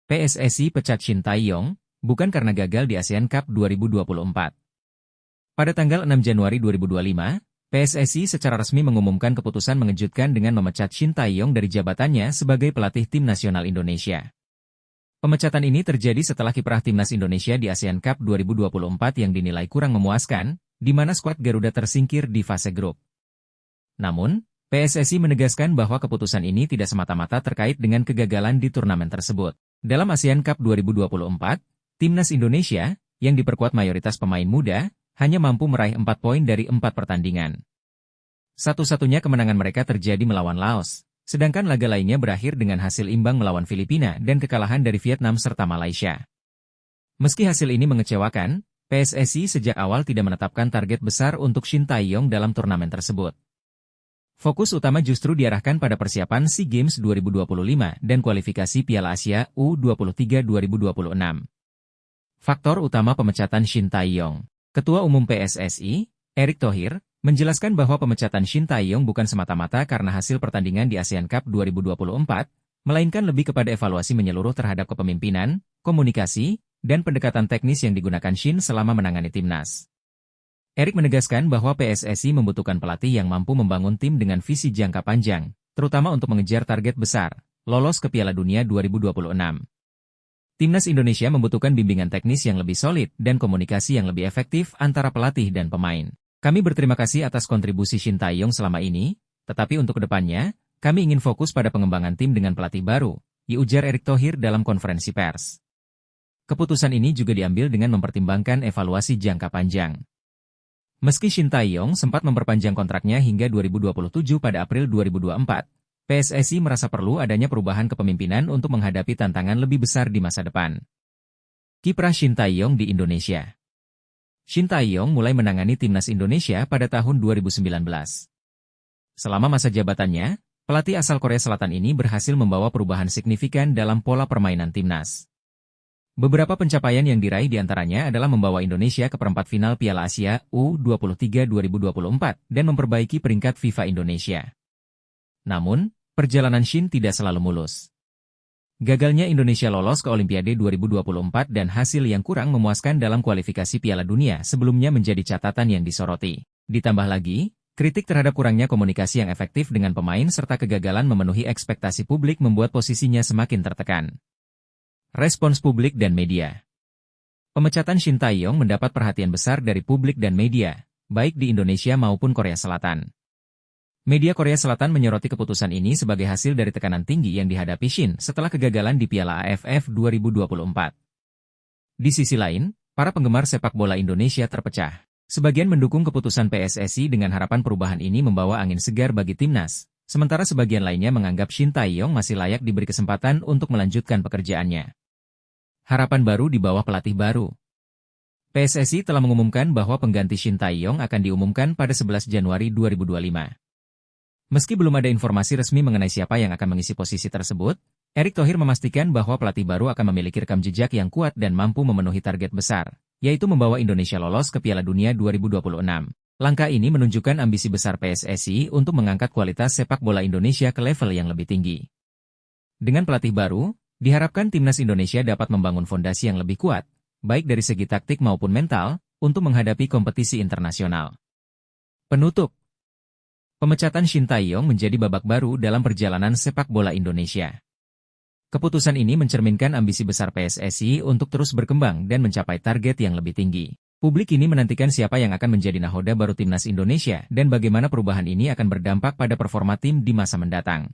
PSSI pecat Shin Tae-yong, bukan karena gagal di ASEAN Cup 2024. Pada tanggal 6 Januari 2025, PSSI secara resmi mengumumkan keputusan mengejutkan dengan memecat Shin Tae-yong dari jabatannya sebagai pelatih tim nasional Indonesia. Pemecatan ini terjadi setelah kiprah timnas Indonesia di ASEAN Cup 2024 yang dinilai kurang memuaskan, di mana skuad Garuda tersingkir di fase grup. Namun, PSSI menegaskan bahwa keputusan ini tidak semata-mata terkait dengan kegagalan di turnamen tersebut. Dalam ASEAN Cup 2024, timnas Indonesia, yang diperkuat mayoritas pemain muda, hanya mampu meraih 4 poin dari 4 pertandingan. Satu-satunya kemenangan mereka terjadi melawan Laos, sedangkan laga lainnya berakhir dengan hasil imbang melawan Filipina dan kekalahan dari Vietnam serta Malaysia. Meski hasil ini mengecewakan, PSSI sejak awal tidak menetapkan target besar untuk Shin Tae-yong dalam turnamen tersebut. Fokus utama justru diarahkan pada persiapan SEA Games 2025 dan kualifikasi Piala Asia U23 2026. Faktor utama pemecatan Shin Tae-yong. Ketua Umum PSSI, Erick Thohir, menjelaskan bahwa pemecatan Shin Tae-yong bukan semata-mata karena hasil pertandingan di ASEAN Cup 2024, melainkan lebih kepada evaluasi menyeluruh terhadap kepemimpinan, komunikasi, dan pendekatan teknis yang digunakan Shin selama menangani timnas. Erick menegaskan bahwa PSSI membutuhkan pelatih yang mampu membangun tim dengan visi jangka panjang, terutama untuk mengejar target besar, lolos ke Piala Dunia 2026. Timnas Indonesia membutuhkan bimbingan teknis yang lebih solid dan komunikasi yang lebih efektif antara pelatih dan pemain. Kami berterima kasih atas kontribusi Shin Tae-yong selama ini, tetapi untuk kedepannya, kami ingin fokus pada pengembangan tim dengan pelatih baru, diujar Erick Thohir dalam konferensi pers. Keputusan ini juga diambil dengan mempertimbangkan evaluasi jangka panjang. Meski Shin Tae-yong sempat memperpanjang kontraknya hingga 2027 pada April 2024, PSSI merasa perlu adanya perubahan kepemimpinan untuk menghadapi tantangan lebih besar di masa depan. Kiprah Shin Tae-yong di Indonesia. Shin Tae-yong mulai menangani timnas Indonesia pada tahun 2019. Selama masa jabatannya, pelatih asal Korea Selatan ini berhasil membawa perubahan signifikan dalam pola permainan timnas. Beberapa pencapaian yang diraih diantaranya adalah membawa Indonesia ke perempat final Piala Asia U23 2024 dan memperbaiki peringkat FIFA Indonesia. Namun, perjalanan Shin tidak selalu mulus. Gagalnya Indonesia lolos ke Olimpiade 2024 dan hasil yang kurang memuaskan dalam kualifikasi Piala Dunia sebelumnya menjadi catatan yang disoroti. Ditambah lagi, kritik terhadap kurangnya komunikasi yang efektif dengan pemain serta kegagalan memenuhi ekspektasi publik membuat posisinya semakin tertekan. Respons publik dan media. Pemecatan Shin Tae-yong mendapat perhatian besar dari publik dan media, baik di Indonesia maupun Korea Selatan. Media Korea Selatan menyoroti keputusan ini sebagai hasil dari tekanan tinggi yang dihadapi Shin setelah kegagalan di Piala AFF 2024. Di sisi lain, para penggemar sepak bola Indonesia terpecah. Sebagian mendukung keputusan PSSI dengan harapan perubahan ini membawa angin segar bagi timnas, sementara sebagian lainnya menganggap Shin Tae-yong masih layak diberi kesempatan untuk melanjutkan pekerjaannya. Harapan baru di bawah pelatih baru. PSSI telah mengumumkan bahwa pengganti Shin Tae-yong akan diumumkan pada 11 Januari 2025. Meski belum ada informasi resmi mengenai siapa yang akan mengisi posisi tersebut, Erick Thohir memastikan bahwa pelatih baru akan memiliki rekam jejak yang kuat dan mampu memenuhi target besar, yaitu membawa Indonesia lolos ke Piala Dunia 2026. Langkah ini menunjukkan ambisi besar PSSI untuk mengangkat kualitas sepak bola Indonesia ke level yang lebih tinggi. Dengan pelatih baru, diharapkan timnas Indonesia dapat membangun fondasi yang lebih kuat, baik dari segi taktik maupun mental, untuk menghadapi kompetisi internasional. Penutup. Pemecatan Shin Tae-yong menjadi babak baru dalam perjalanan sepak bola Indonesia. Keputusan ini mencerminkan ambisi besar PSSI untuk terus berkembang dan mencapai target yang lebih tinggi. Publik ini menantikan siapa yang akan menjadi nahoda baru timnas Indonesia dan bagaimana perubahan ini akan berdampak pada performa tim di masa mendatang.